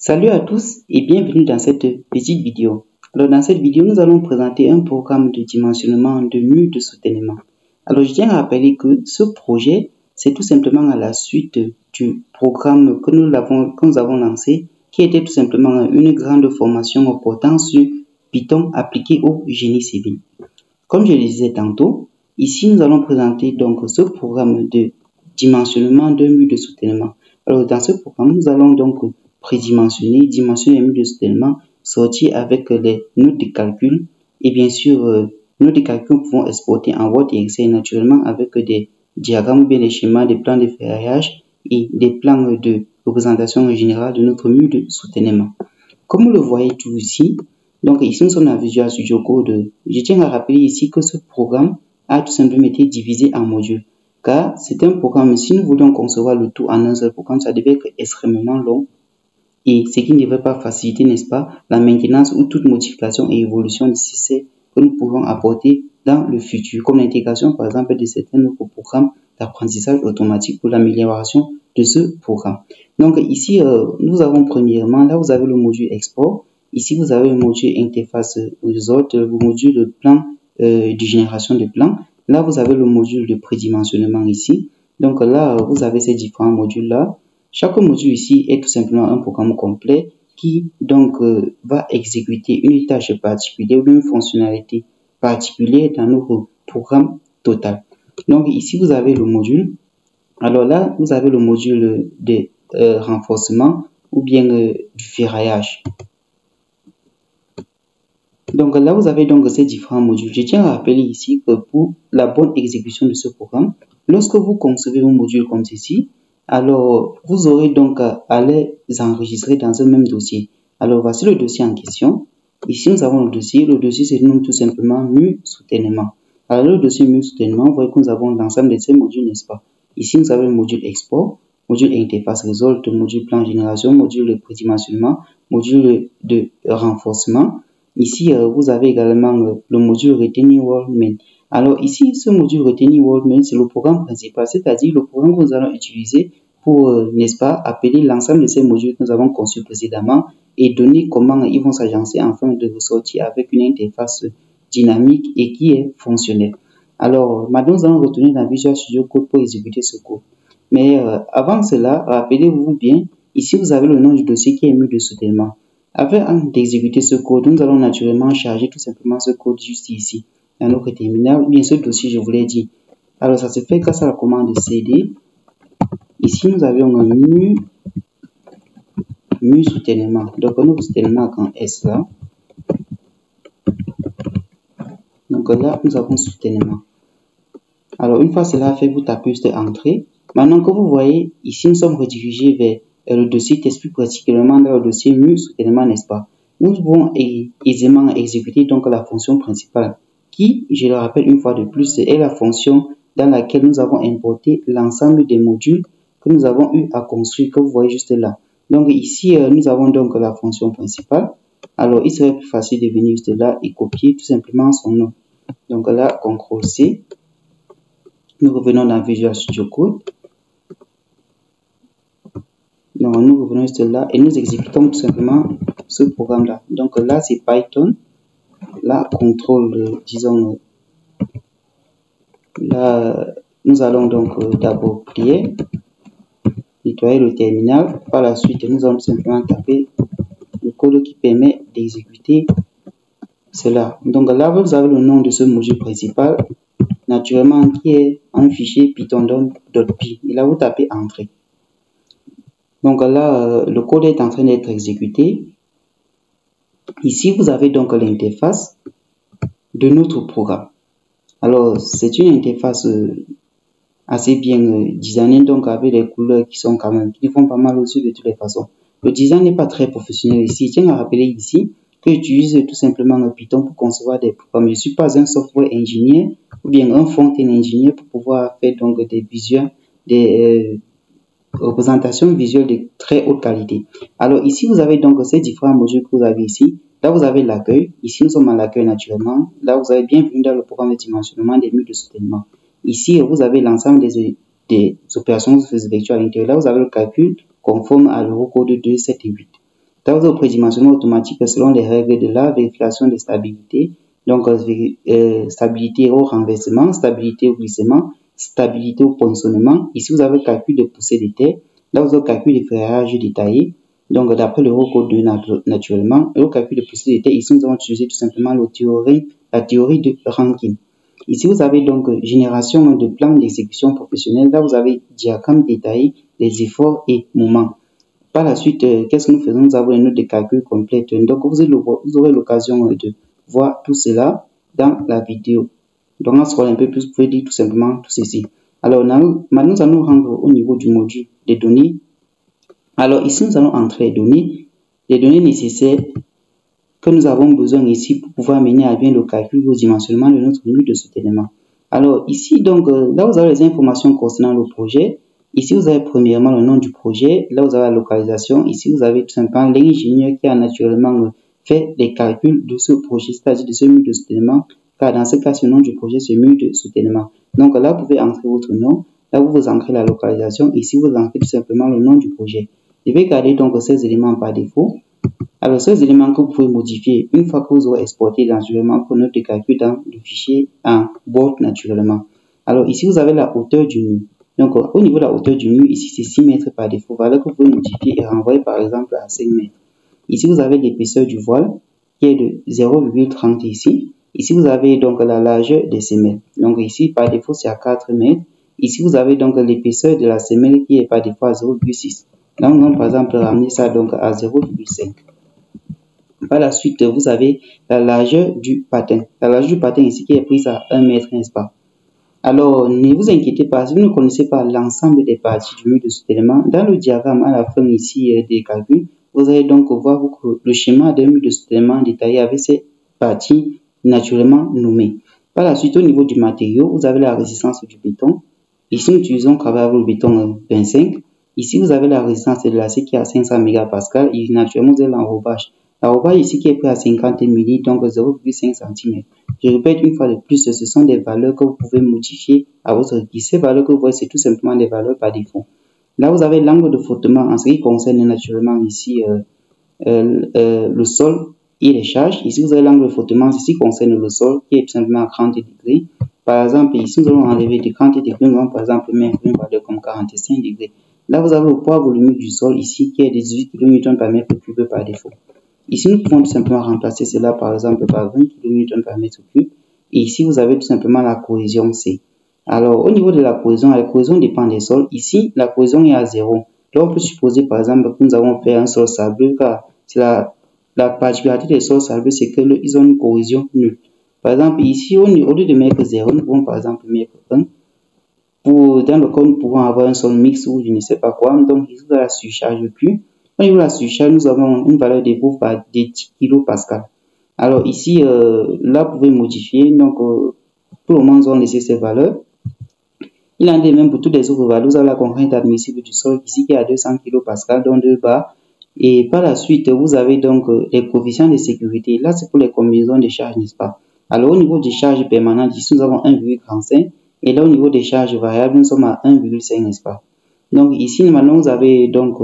Salut à tous et bienvenue dans cette petite vidéo. Alors dans cette vidéo, nous allons présenter un programme de dimensionnement de murs de soutènement. Alors je tiens à rappeler que ce projet, c'est tout simplement à la suite du programme que nous avons lancé, qui était tout simplement une grande formation portant sur Python appliqué au génie civil. Comme je le disais tantôt, ici nous allons présenter donc ce programme de dimensionnement de murs de soutènement. Alors dans ce programme, nous allons donc dimensionner les murs de soutènement, sortir avec les notes de calcul et bien sûr, notes de calcul pouvons exporter en Word et Excel naturellement avec des diagrammes ou bien des schémas, des plans de ferraillage et des plans de représentation générale de notre mur de soutènement. Comme vous le voyez tout ici, donc ici nous sommes dans Visual Studio Code. Je tiens à rappeler ici que ce programme a tout simplement été divisé en modules, car c'est un programme, si nous voulons concevoir le tout en un seul programme, ça devait être extrêmement long et ce qui ne devrait pas faciliter, n'est-ce pas, la maintenance ou toute modification et évolution nécessaire que nous pouvons apporter dans le futur, comme l'intégration par exemple de certains nouveaux programmes d'apprentissage automatique pour l'amélioration de ce programme. Donc ici, nous avons premièrement, là vous avez le module export, ici vous avez le module interface result, le module de plan de génération de plans, là vous avez le module de prédimensionnement ici. Donc là, vous avez ces différents modules là. Chaque module ici est tout simplement un programme complet qui donc va exécuter une tâche particulière ou une fonctionnalité particulière dans notre programme total. Donc ici vous avez le module. Alors là vous avez le module de renforcement ou bien du ferraillage. Donc là vous avez donc ces différents modules. Je tiens à rappeler ici que pour la bonne exécution de ce programme, lorsque vous concevez un module comme ceci, alors vous aurez donc à les enregistrer dans un même dossier. Alors voici le dossier en question. Ici nous avons le dossier se nomme tout simplement mur soutènement. Alors le dossier mur soutènement, vous voyez que nous avons l'ensemble de ces modules, n'est-ce pas? Ici nous avons le module export, module interface result, module plan génération, module de prédimensionnement, module de renforcement. Ici vous avez également le module retaining wall main. Alors ici, ce module retaining wall main, c'est le programme principal, c'est-à-dire le programme que nous allons utiliser pour, n'est-ce pas, appeler l'ensemble de ces modules que nous avons conçus précédemment et donner comment ils vont s'agencer afin de ressortir avec une interface dynamique et qui est fonctionnelle. Alors, maintenant, nous allons retourner dans Visual Studio Code pour exécuter ce code. Mais avant cela, rappelez-vous bien, ici vous avez le nom du dossier qui est mur de soutènement. Avant d'exécuter ce code, nous allons naturellement charger tout simplement ce code juste ici, dans notre terminal, ou bien ce dossier, je vous l'ai dit. Alors, ça se fait grâce à la commande cd. Ici, nous avions un mur soutènement. Donc, notre soutènement en S là. Donc là, nous avons soutènement. Alors, une fois cela fait, vous tapez juste entrée. Maintenant que vous voyez, ici, nous sommes redirigés vers le dossier test, plus particulièrement dans le dossier mur soutènement, n'est-ce pas? Nous pouvons aisément exécuter donc la fonction principale qui, je le rappelle une fois de plus, est la fonction dans laquelle nous avons importé l'ensemble des modules que nous avons eu à construire, que vous voyez juste là. Donc ici, nous avons donc la fonction principale. Alors, il serait plus facile de venir juste là et copier tout simplement son nom. Donc là, CTRL-C. Nous revenons dans Visual Studio Code. Donc, nous revenons juste là et nous exécutons tout simplement ce programme-là. Donc là, c'est Python. Là, contrôle, disons, là, nous allons donc d'abord clear, nettoyer le terminal. Par la suite, nous allons simplement taper le code qui permet d'exécuter cela. Donc là, vous avez le nom de ce module principal, naturellement, qui est un fichier python.py. Et là, vous tapez entrée. Donc là, le code est en train d'être exécuté. Ici, vous avez donc l'interface de notre programme. Alors, c'est une interface assez bien designée, donc avec des couleurs qui sont quand même, qui font pas mal aussi de toutes les façons. Le design n'est pas très professionnel ici. Je tiens à rappeler ici que j'utilise tout simplement Python pour concevoir des programmes. Je ne suis pas un software engineer ou bien un front-end engineer pour pouvoir faire donc des visuels, des représentations visuelles de très haute qualité. Alors ici, vous avez donc ces différents modules que vous avez ici. Là, vous avez l'accueil. Ici, nous sommes à l'accueil naturellement. Là, vous avez bienvenue dans le programme de dimensionnement des murs de soutènement. Ici, vous avez l'ensemble des opérations que vous effectuez à l'intérieur. Là, vous avez le calcul conforme à l'Eurocode 2, 7 et 8. Là, vous avez le prédimensionnement automatique selon les règles de la vérification de stabilité. Donc, stabilité au renversement, stabilité au glissement, stabilité au poinçonnement. Ici, vous avez le calcul de poussée des terres. Là, vous avez le calcul de ferrage détaillé. Donc, d'après le code 2 naturellement, et au calcul de poussée des terres, ici, nous allons utiliser tout simplement la théorie de Rankine. Ici, vous avez donc génération de plans d'exécution professionnelle. Là, vous avez diagramme détaillé des efforts et moments. Par la suite, qu'est-ce que nous faisons? Nous avons une note de calcul complète. Donc, vous aurez l'occasion de voir tout cela dans la vidéo. Donc, on sera un peu plus, vous pouvez dire tout simplement tout ceci. Alors, maintenant, nous allons rendre au niveau du module des données. Alors, ici, nous allons entrer les données nécessaires que nous avons besoin ici pour pouvoir mener à bien le calcul au dimensionnement de notre mur de soutènement. Alors, ici, donc, là, vous avez les informations concernant le projet. Ici, vous avez premièrement le nom du projet. Là, vous avez la localisation. Ici, vous avez tout simplement l'ingénieur qui a naturellement fait les calculs de ce projet, c'est-à-dire de ce mur de soutènement. Car dans ce cas, ce nom du projet, c'est mur de soutènement. Donc là, vous pouvez entrer votre nom. Là, vous entrez la localisation. Ici, vous entrez tout simplement le nom du projet. Je vais garder donc ces éléments par défaut. Alors, ces éléments que vous pouvez modifier une fois que vous aurez exporté naturellement pour notre calcul dans le fichier en Word naturellement. Alors, ici, vous avez la hauteur du mur. Donc, au niveau de la hauteur du mur, ici, c'est 6 mètres par défaut. Valeur que vous pouvez modifier et renvoyer par exemple à 5 mètres. Ici, vous avez l'épaisseur du voile qui est de 0,30 ici. Ici, vous avez donc la largeur des semelles. Donc, ici, par défaut, c'est à 4 mètres. Ici, vous avez donc l'épaisseur de la semelle qui est par défaut à 0,6. Là, on va par exemple ramener ça donc à 0,5. Par la suite, vous avez la largeur du patin. La largeur du patin ici qui est prise à 1 mètre, n'est-ce pas? Alors, ne vous inquiétez pas, si vous ne connaissez pas l'ensemble des parties du mur de soutènement, dans le diagramme à la fin ici des calculs, vous allez donc voir le schéma d'un mur de soutènement détaillé avec ces parties naturellement nommées. Par la suite, au niveau du matériau, vous avez la résistance du béton. Ici, nous utilisons le béton 25. Ici, vous avez la résistance de l'acier qui est à 500 mégapascal et naturellement, vous avez l'enrobage. L'enrobage ici qui est pris à 50 milli, donc 0,5 cm. Je répète une fois de plus, ce sont des valeurs que vous pouvez modifier à votre guise. Ces valeurs que vous voyez, c'est tout simplement des valeurs par défaut. Là, vous avez l'angle de frottement en ce qui concerne naturellement ici le sol et les charges. Ici, vous avez l'angle de frottement en ce qui concerne le sol qui est tout simplement à 30 degrés. Par exemple, ici, nous allons enlever de 30 degrés, nous allons par exemple mettre une valeur comme 45 degrés. Là, vous avez le poids volumique du sol ici qui est de 18 kN par mètre cube par défaut. Ici, nous pouvons tout simplement remplacer cela par exemple par 20 kN par mètre cube. Et ici, vous avez tout simplement la cohésion C. Alors, au niveau de la cohésion dépend des sols. Ici, la cohésion est à 0. Donc, on peut supposer par exemple que nous avons fait un sol sableux car c'est la particularité des sols sableux, c'est qu'ils ont une cohésion nulle. Par exemple, ici, au lieu de mettre 0, nous pouvons par exemple mettre 1. Dans le cas où nous pouvons avoir un sol mixte ou je ne sais pas quoi, donc ici, vous avez la surcharge Q. Au niveau de la surcharge, nous avons une valeur de Bouff par 10 kPa. Alors ici, là, vous pouvez modifier. Donc, pour le moment, nous allons laisser ces valeurs. Il en est même pour toutes les autres valeurs. Vous avez la contrainte admissible du sol ici qui est à 200 kPa, donc 2 bars. Et par la suite, vous avez donc les coefficients de sécurité. Là, c'est pour les combinaisons de charges, n'est-ce pas? Alors, au niveau des charges permanentes, ici, nous avons 1,35. Et là, au niveau des charges variables, nous sommes à 1,5, n'est-ce pas? Donc, ici, maintenant, vous avez donc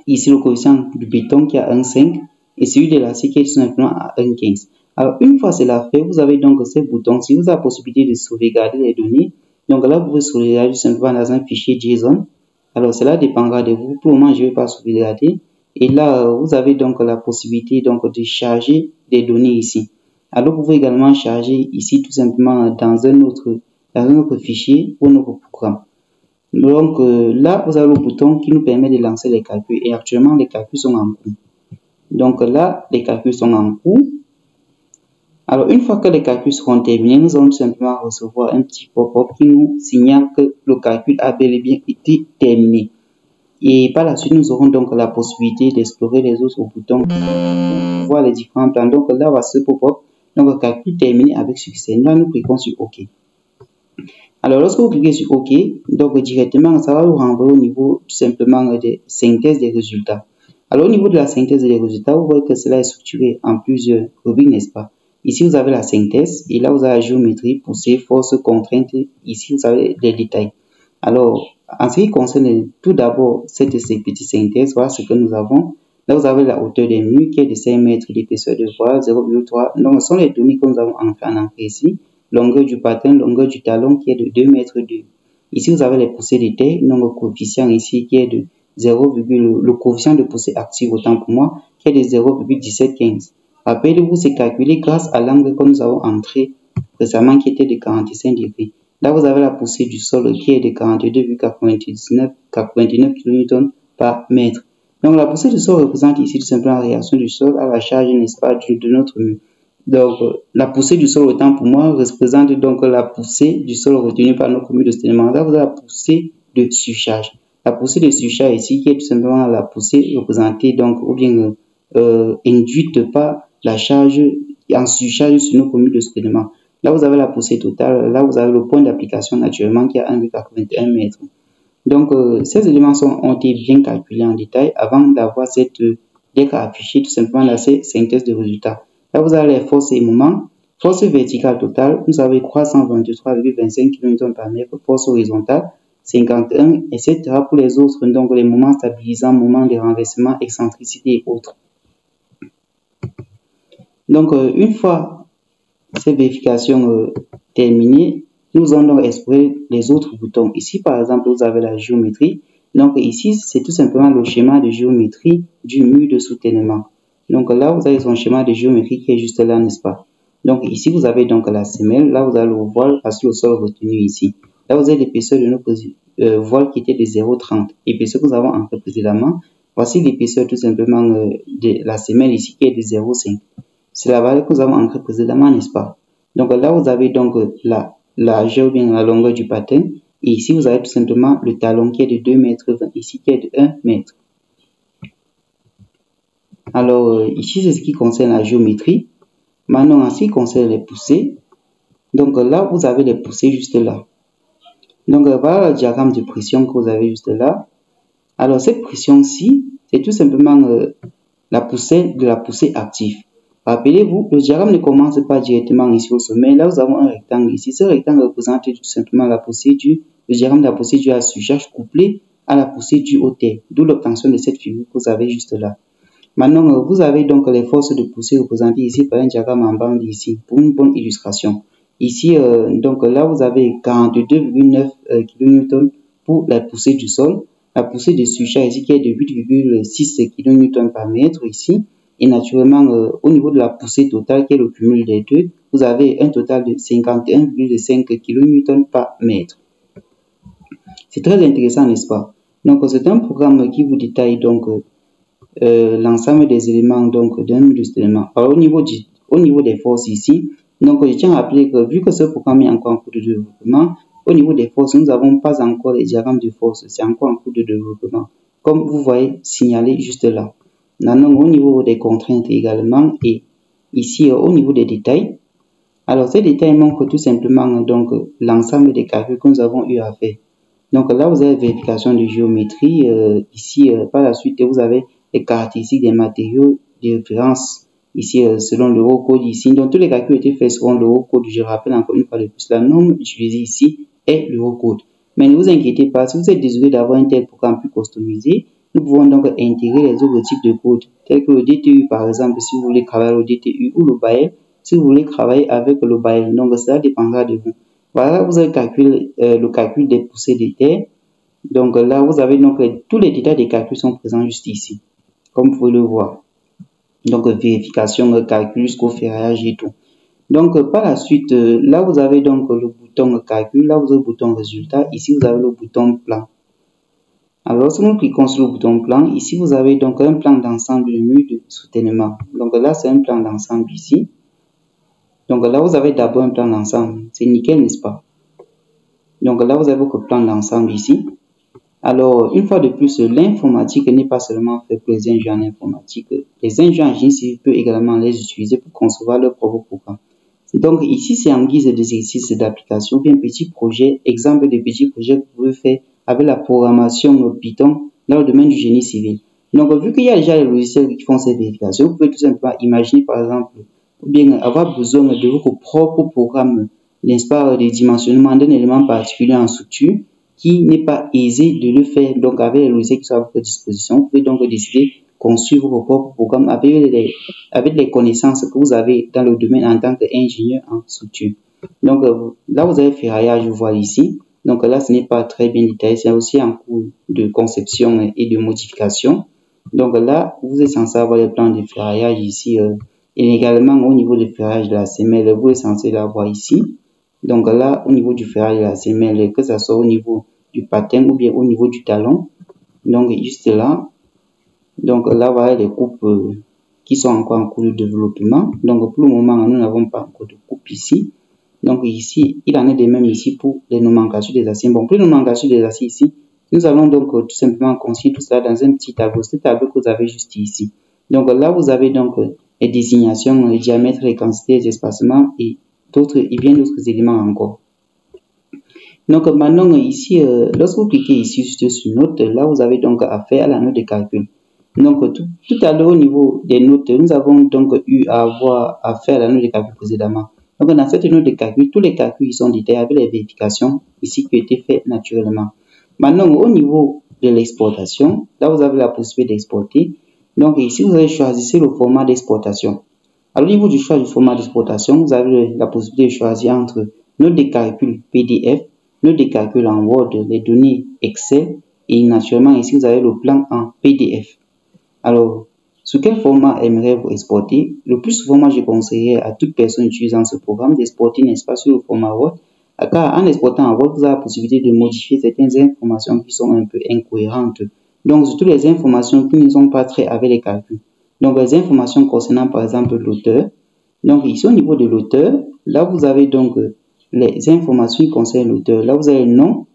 ici le coefficient du béton qui est à 1,5 et celui de l'acier qui est tout simplement à 1,15. Alors, une fois cela fait, vous avez donc ces boutons. Si vous avez la possibilité de sauvegarder les données, donc là, vous pouvez sauvegarder tout simplement dans un fichier JSON. Alors, cela dépendra de vous. Pour le moment, je ne vais pas sauvegarder. Et là, vous avez donc la possibilité donc de charger des données ici. Alors, vous pouvez également charger ici tout simplement dans un autre fichier ou notre programme. Donc là, vous avez le bouton qui nous permet de lancer les calculs. Et actuellement, les calculs sont en cours. Donc là, les calculs sont en cours. Alors, une fois que les calculs seront terminés, nous allons tout simplement recevoir un petit pop-up qui nous signale que le calcul a bel et bien été terminé. Et par la suite, nous aurons donc la possibilité d'explorer les autres boutons pour voir les différents plans. Donc là, voici ce pop-up. Donc, le calcul terminé avec succès. Là, nous cliquons sur OK. Alors, lorsque vous cliquez sur OK, donc directement, ça va vous renvoyer au niveau tout simplement de synthèse des résultats. Alors, au niveau de la synthèse des résultats, vous voyez que cela est structuré en plusieurs rubriques, n'est-ce pas? Ici, vous avez la synthèse et là, vous avez la géométrie, poussée, force, contrainte. Ici, vous avez les détails. Alors, en ce qui concerne tout d'abord cette petite synthèse, voilà ce que nous avons. Là, vous avez la hauteur des murs qui est de 5 mètres, l'épaisseur de voile 0,3. Donc, ce sont les données que nous avons en entrée ici. Longueur du patin, longueur du talon qui est de 2 mètres 2. Ici, vous avez les poussées de terre, donc le coefficient ici qui est de 0, le coefficient de poussée active, autant pour moi, qui est de 0,1715. Rappelez-vous, c'est calculé grâce à l'angle que nous avons entré récemment qui était de 45 degrés. Là, vous avez la poussée du sol qui est de 42,99 kN par mètre. Donc, la poussée du sol représente ici tout simplement la réaction du sol à la charge, n'est-ce pas, de notre mur. Donc, la poussée du sol, autant pour moi, représente donc la poussée du sol retenue par notre mur de soutènement. Là, vous avez la poussée de surcharge. La poussée de surcharge ici, qui est tout simplement la poussée représentée, donc, ou bien induite par la charge en surcharge sur notre mur de soutènement. Là, vous avez la poussée totale. Là, vous avez le point d'application naturellement qui est à 1,81 m. Donc, ces éléments ont été bien calculés en détail avant d'avoir cette dès qu'à afficher tout simplement la synthèse de résultats. Là, vous avez les forces et moments. Force verticale totale, vous avez 323,25 kN par mètre. Force horizontale, 51, etc. pour les autres. Donc, les moments stabilisants, moments de renversement, excentricité et autres. Donc, une fois ces vérifications terminées, nous allons explorer les autres boutons. Ici, par exemple, vous avez la géométrie. Donc, ici, c'est tout simplement le schéma de géométrie du mur de soutènement. Donc, là, vous avez son schéma de géométrie qui est juste là, n'est-ce pas? Donc, ici, vous avez donc la semelle. Là, vous avez le voile sur le sol retenu ici. Là, vous avez l'épaisseur de notre voile qui était de 0,30. Épaisseur que nous avons entré précédemment. Voici l'épaisseur tout simplement de la semelle ici qui est de 0,5. C'est la valeur que nous avons entrée précédemment, n'est-ce pas? Donc, là, vous avez donc la largeur ou bien la longueur du patin. Et ici, vous avez tout simplement le talon qui est de 2 mètres 20, ici qui est de 1 mètre. Alors, ici, c'est ce qui concerne la géométrie. Maintenant, en ce qui concerne les poussées, donc là, vous avez les poussées juste là. Donc, voilà le diagramme de pression que vous avez juste là. Alors, cette pression-ci, c'est tout simplement la poussée de la poussée active. Rappelez-vous, le diagramme ne commence pas directement ici au sommet. Là, nous avons un rectangle ici. Ce rectangle représente tout simplement la poussée due, le diagramme de la poussée due à la surcharge couplée à la poussée due au terre. D'où l'obtention de cette figure que vous avez juste là. Maintenant, vous avez donc les forces de poussée représentées ici par un diagramme en bande ici, pour une bonne illustration. Ici, donc là, vous avez 42,9 kN pour la poussée du sol. La poussée de surcharge ici qui est de 8,6 kN par mètre ici. Et naturellement, au niveau de la poussée totale, qui est le cumul des deux, vous avez un total de 51,5 kN par mètre. C'est très intéressant, n'est-ce pas? Donc, c'est un programme qui vous détaille donc l'ensemble des éléments d'un mur de soutènement. Alors, au niveau des forces ici, donc je tiens à rappeler que vu que ce programme est encore en cours de développement, au niveau des forces, nous n'avons pas encore les diagrammes de force, c'est encore en cours de développement, comme vous voyez signalé juste là. Maintenant, au niveau des contraintes également, et ici au niveau des détails. Alors, ces détails montrent tout simplement donc l'ensemble des calculs que nous avons eu à faire. Donc là, vous avez vérification de géométrie. Ici, par la suite, vous avez les caractéristiques des matériaux, des références ici selon l'Eurocode ici. Donc tous les calculs ont été faits selon l'Eurocode. Je rappelle encore une fois de plus, la norme utilisée ici est l'Eurocode. Mais ne vous inquiétez pas, si vous êtes désolé d'avoir un tel programme plus customisé, nous pouvons donc intégrer les autres types de codes, tels que le DTU par exemple, si vous voulez travailler au DTU, ou le BAEL, si vous voulez travailler avec le BAEL. Donc cela dépendra de vous. Voilà, vous avez calculé le calcul des poussées de terre. Donc là, vous avez donc tous les détails des calculs sont présents juste ici, comme vous pouvez le voir. Donc vérification, calcul jusqu'au ferraillage et tout. Donc par la suite, là vous avez donc le bouton calcul, là vous avez le bouton résultat, ici vous avez le bouton plan. Alors si nous cliquons sur le bouton plan, ici vous avez donc un plan d'ensemble de mur de soutènement. Donc là c'est un plan d'ensemble ici. Donc là vous avez d'abord un plan d'ensemble, c'est nickel, n'est-ce pas? Donc là vous avez votre plan d'ensemble ici. Alors, une fois de plus, l'informatique n'est pas seulement fait pour les ingénieurs en informatique. Les ingénieurs en génie civil peuvent également les utiliser pour concevoir leur propre programme. Donc, ici, c'est en guise d'exercice d'application, bien petit projet, exemple de petits projets que vous pouvez faire avec la programmation Python dans le domaine du génie civil. Donc, vu qu'il y a déjà les logiciels qui font ces vérifications, vous pouvez tout simplement imaginer, par exemple, ou bien avoir besoin de votre propre programme, n'est-ce pas, de dimensionnement d'un élément particulier en structure, qui n'est pas aisé de le faire donc avec les logiciels qui sont à votre disposition. Vous pouvez donc décider construire vos propres programmes avec les connaissances que vous avez dans le domaine en tant qu'ingénieur en structure. Donc là, vous avez ferraillage, vous voyez ici. Donc là, ce n'est pas très bien détaillé, c'est aussi en cours de conception et de modification. Donc là, vous êtes censé avoir les plans de ferraillage ici et également au niveau du ferraillage de la semelle, vous êtes censé l'avoir ici. Donc là, au niveau du ferraillage de la semelle, que ce soit au niveau du patin ou bien au niveau du talon. Donc juste là. Donc là, voilà les coupes qui sont encore en cours de développement. Donc pour le moment, nous n'avons pas encore de coupe ici. Donc ici, il en est de même ici pour les nomenclatures des aciers. Bon, pour les nomenclatures des aciers ici, nous allons donc tout simplement construire tout ça dans un petit tableau. Ce tableau que vous avez juste ici. Donc là, vous avez donc les désignations, les diamètres, les quantités, les espacements et d'autres et bien d'autres éléments encore. Donc maintenant ici, lorsque vous cliquez ici juste sur note, là vous avez donc affaire à la note de calcul. Donc tout à l'heure au niveau des notes, nous avons donc eu à avoir affaire à la note de calcul précédemment. Donc dans cette note de calcul, tous les calculs sont détaillés avec les vérifications ici qui ont été faites naturellement. Maintenant au niveau de l'exportation, là vous avez la possibilité d'exporter. Donc ici vous allez choisir le format d'exportation. Alors au niveau du choix du format d'exportation, vous avez la possibilité de choisir entre note de calcul PDF, note de calcul en Word, les données Excel et naturellement ici vous avez le plan en PDF. Alors, sous quel format aimeriez-vous exporter? Le plus souvent, moi je conseillerais à toute personne utilisant ce programme d'exporter, n'est-ce pas, sur le format Word, car en exportant en Word, vous avez la possibilité de modifier certaines informations qui sont un peu incohérentes. Donc, surtout les informations qui ne sont pas très avec les calculs. Donc, les informations concernant par exemple l'auteur. Donc, ici au niveau de l'auteur, là vous avez donc les informations qui concernent l'auteur. Là vous avez le nom.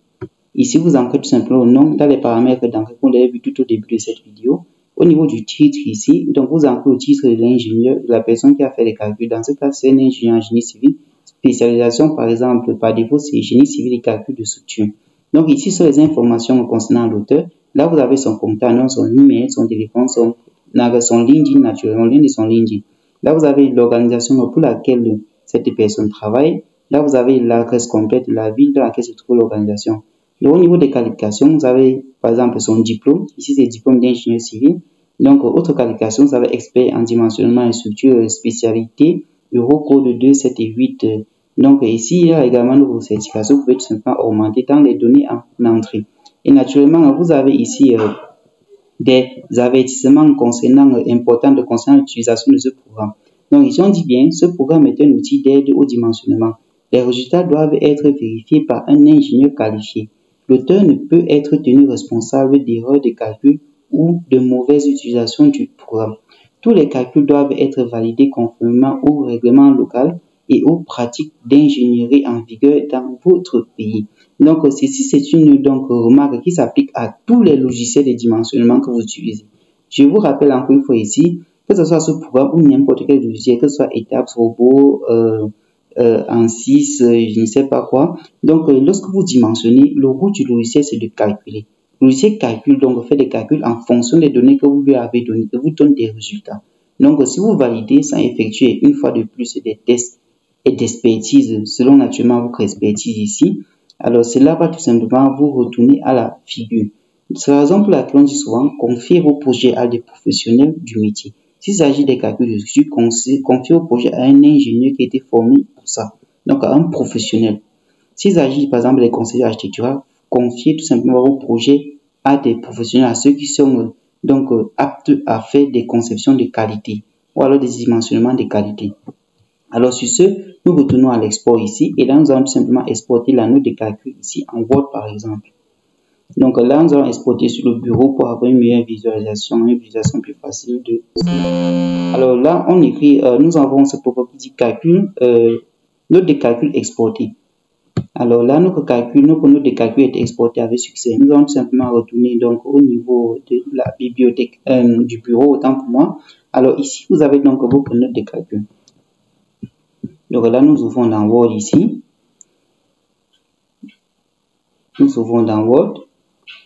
Ici vous entrez tout simplement le nom dans les paramètres d'entrée qu'on avait vu tout au début de cette vidéo. Au niveau du titre ici, donc vous entrez le titre de l'ingénieur, de la personne qui a fait les calculs. Dans ce cas, c'est un ingénieur en génie civil. Spécialisation, par exemple, par défaut, c'est génie civil et calcul de structure. Donc ici, sont les informations concernant l'auteur. Là, vous avez son contact, son email, son téléphone, son LinkedIn, naturellement, lien de son LinkedIn. Là, vous avez l'organisation pour laquelle cette personne travaille. Là, vous avez l'adresse complète de la ville dans laquelle se trouve l'organisation. Au niveau des qualifications, vous avez par exemple son diplôme. Ici, c'est diplôme d'ingénieur civil. Donc, autre qualification, vous avez expert en dimensionnement et structure, spécialité, Eurocode 2, 7 et 8. Donc, ici, il y a également vos certifications. Vous pouvez tout simplement augmenter dans les données en entrée. Et naturellement, vous avez ici des avertissements importants concernant l'utilisation de ce programme. Donc, ici, on dit bien, ce programme est un outil d'aide au dimensionnement. Les résultats doivent être vérifiés par un ingénieur qualifié. L'auteur ne peut être tenu responsable d'erreurs de calcul ou de mauvaise utilisation du programme. Tous les calculs doivent être validés conformément au règlement local et aux pratiques d'ingénierie en vigueur dans votre pays. Donc, ceci, c'est une remarque qui s'applique à tous les logiciels de dimensionnement que vous utilisez. Je vous rappelle encore une fois ici, que ce soit ce programme ou n'importe quel logiciel, que ce soit Etaps, Robot, ANSYS, je ne sais pas quoi. Donc, lorsque vous dimensionnez, le rôle du logiciel, c'est de calculer. Le logiciel calcule, donc fait des calculs en fonction des données que vous lui avez données, et vous donne des résultats. Donc, si vous validez sans effectuer une fois de plus des tests et d'expertise, selon naturellement votre expertise ici, alors cela va tout simplement vous retourner à la figure. C'est la raison pour laquelle on dit souvent, confiez vos projets à des professionnels du métier. S'il s'agit des calculs de structure, confiez au projet à un ingénieur qui a été formé pour ça, donc à un professionnel. S'il s'agit par exemple des conseillers architecturaux, confiez tout simplement vos projets à des professionnels, à ceux qui sont donc aptes à faire des conceptions de qualité ou alors des dimensionnements de qualité. Alors sur ce, nous retournons à l'export ici et là nous allons tout simplement exporter la note de calcul ici en Word par exemple. Donc là, nous allons exporter sur le bureau pour avoir une meilleure visualisation, une visualisation plus facile de cela. Alors là, on écrit, nous avons ce programme qui dit calcul, note de calcul exportée. Alors là, notre note de calcul est exportée avec succès. Nous allons tout simplement retourner donc au niveau de la bibliothèque du bureau, autant pour moi. Alors ici, vous avez donc votre note de calcul. Donc là, nous ouvrons dans Word ici. Nous ouvrons dans Word.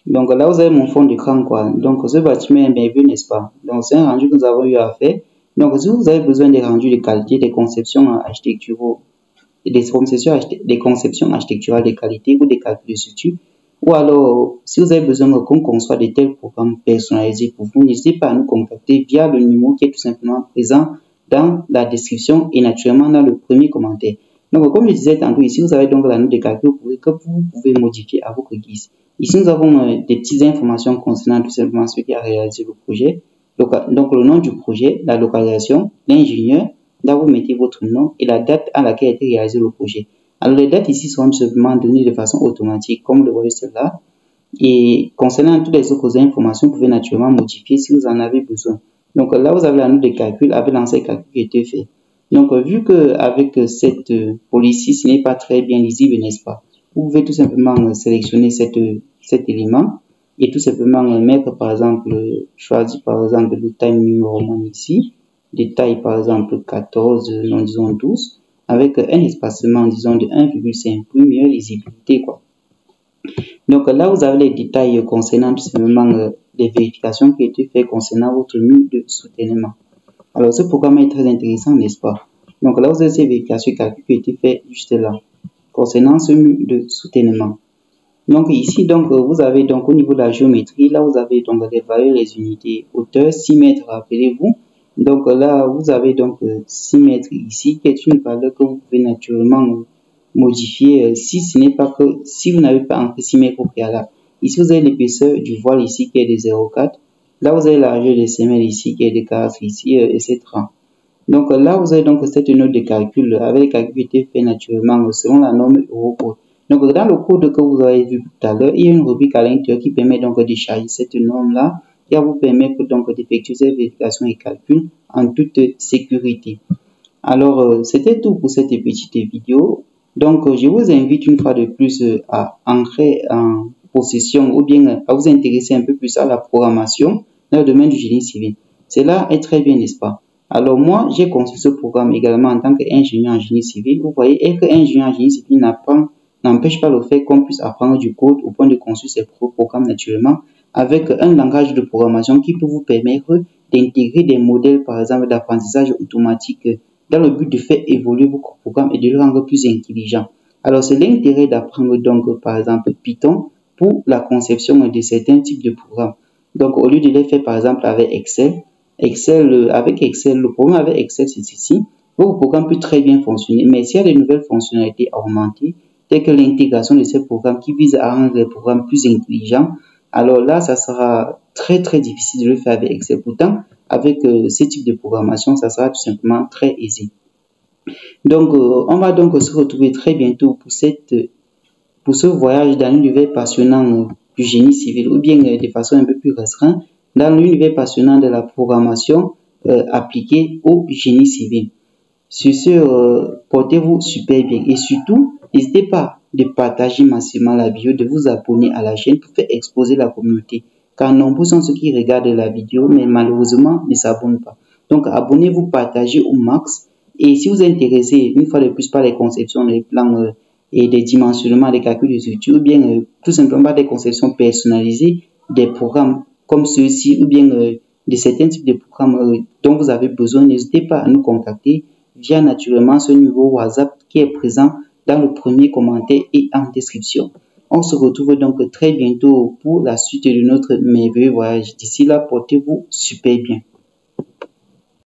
Donc là, vous avez mon fond d'écran, quoi. Donc ce bâtiment est bien vu, n'est-ce pas? Donc c'est un rendu que nous avons eu à faire. Donc si vous avez besoin des rendus de qualité, des conceptions architecturales, des conceptions architecturales de qualité ou des calculs de structure, ou alors si vous avez besoin qu'on conçoit de tels programmes personnalisés pour vous, n'hésitez pas à nous contacter via le numéro qui est tout simplement présent dans la description et naturellement dans le premier commentaire. Donc, comme je disais tantôt, ici, vous avez donc la note de calcul que vous pouvez modifier à votre guise. Ici, nous avons des petites informations concernant tout simplement ce qui a réalisé le projet. Donc, le nom du projet, la localisation, l'ingénieur, là, vous mettez votre nom et la date à laquelle a été réalisé le projet. Alors, les dates ici seront tout simplement données de façon automatique, comme le voyez celle-là. Et concernant toutes les autres informations, vous pouvez naturellement modifier si vous en avez besoin. Donc, là, vous avez la note de calcul avec l'ancien calcul qui a été fait. Donc, vu qu'avec cette policy, ce n'est pas très bien lisible, n'est-ce pas? Vous pouvez tout simplement sélectionner cet élément et tout simplement mettre, par exemple, choisir par exemple le time new roman ici, de taille par exemple 14, non disons 12, avec un espacement disons de 1,5 pour une meilleure lisibilité, quoi. Donc là, vous avez les détails concernant tout simplement les vérifications qui ont été faites concernant votre mur de soutènement. Alors, ce programme est très intéressant, n'est-ce pas? Donc là, vous avez ces vérifications calculs qui ont été faites juste là, concernant ce mur de soutènement. Donc ici, donc, vous avez donc au niveau de la géométrie, là, vous avez donc les valeurs, les unités, hauteur, 6 mètres, rappelez-vous. Donc là, vous avez donc 6 mètres ici, qui est une valeur que vous pouvez naturellement modifier si ce n'est pas que, si vous n'avez pas entre 6 mètres au préalable. Ici, vous avez l'épaisseur du voile ici qui est de 0,4. Là, vous avez la largeur des semelles ici qui est de 4 ici, etc. Donc là, vous avez donc cette note de calcul avec les calculs qui étaient faits naturellement selon la norme Eurocode. Donc dans le code que vous avez vu tout à l'heure, il y a une rubrique à l'intérieur qui permet donc de charger cette norme-là qui va vous permettre donc d'effectuer ces vérifications et calculs en toute sécurité. Alors, c'était tout pour cette petite vidéo. Donc, je vous invite une fois de plus à entrer en possession ou bien à vous intéresser un peu plus à la programmation dans le domaine du génie civil. Cela est très bien, n'est-ce pas? Alors moi, j'ai conçu ce programme également en tant qu'ingénieur en génie civil. Vous voyez, et qu'ingénieur en génie civil n'empêche pas le fait qu'on puisse apprendre du code au point de construire ses propres programmes naturellement avec un langage de programmation qui peut vous permettre d'intégrer des modèles, par exemple, d'apprentissage automatique dans le but de faire évoluer votre programme et de le rendre plus intelligent. Alors, c'est l'intérêt d'apprendre donc, par exemple, Python pour la conception de certains types de programmes. Donc, au lieu de les faire, par exemple, avec Excel, le problème avec Excel, c'est ceci. Votre programme peut très bien fonctionner, mais s'il y a de nouvelles fonctionnalités augmentées, telles que l'intégration de ces programmes qui visent à rendre les programmes plus intelligents, alors là, ça sera très difficile de le faire avec Excel. Pourtant, avec ce type de programmation, ça sera tout simplement très aisé. Donc, on va donc se retrouver très bientôt pour ce voyage dans l'univers passionnant du génie civil, ou bien de façon un peu plus restreinte, dans l'univers passionnant de la programmation appliquée au génie civil. Sur ce, portez-vous super bien et surtout, n'hésitez pas de partager massivement la vidéo, de vous abonner à la chaîne pour faire exposer la communauté. Car nombreux sont ceux qui regardent la vidéo, mais malheureusement ne s'abonnent pas. Donc, abonnez-vous, partagez au max. Et si vous êtes intéressé, une fois de plus, par les conceptions, les plans et des dimensionnements, des calculs de structure, ou bien tout simplement des conceptions personnalisées des programmes comme ceux-ci, ou bien de certains types de programmes dont vous avez besoin, n'hésitez pas à nous contacter via naturellement ce numéro WhatsApp qui est présent dans le premier commentaire et en description. On se retrouve donc très bientôt pour la suite de notre merveilleux voyage. D'ici là, portez-vous super bien.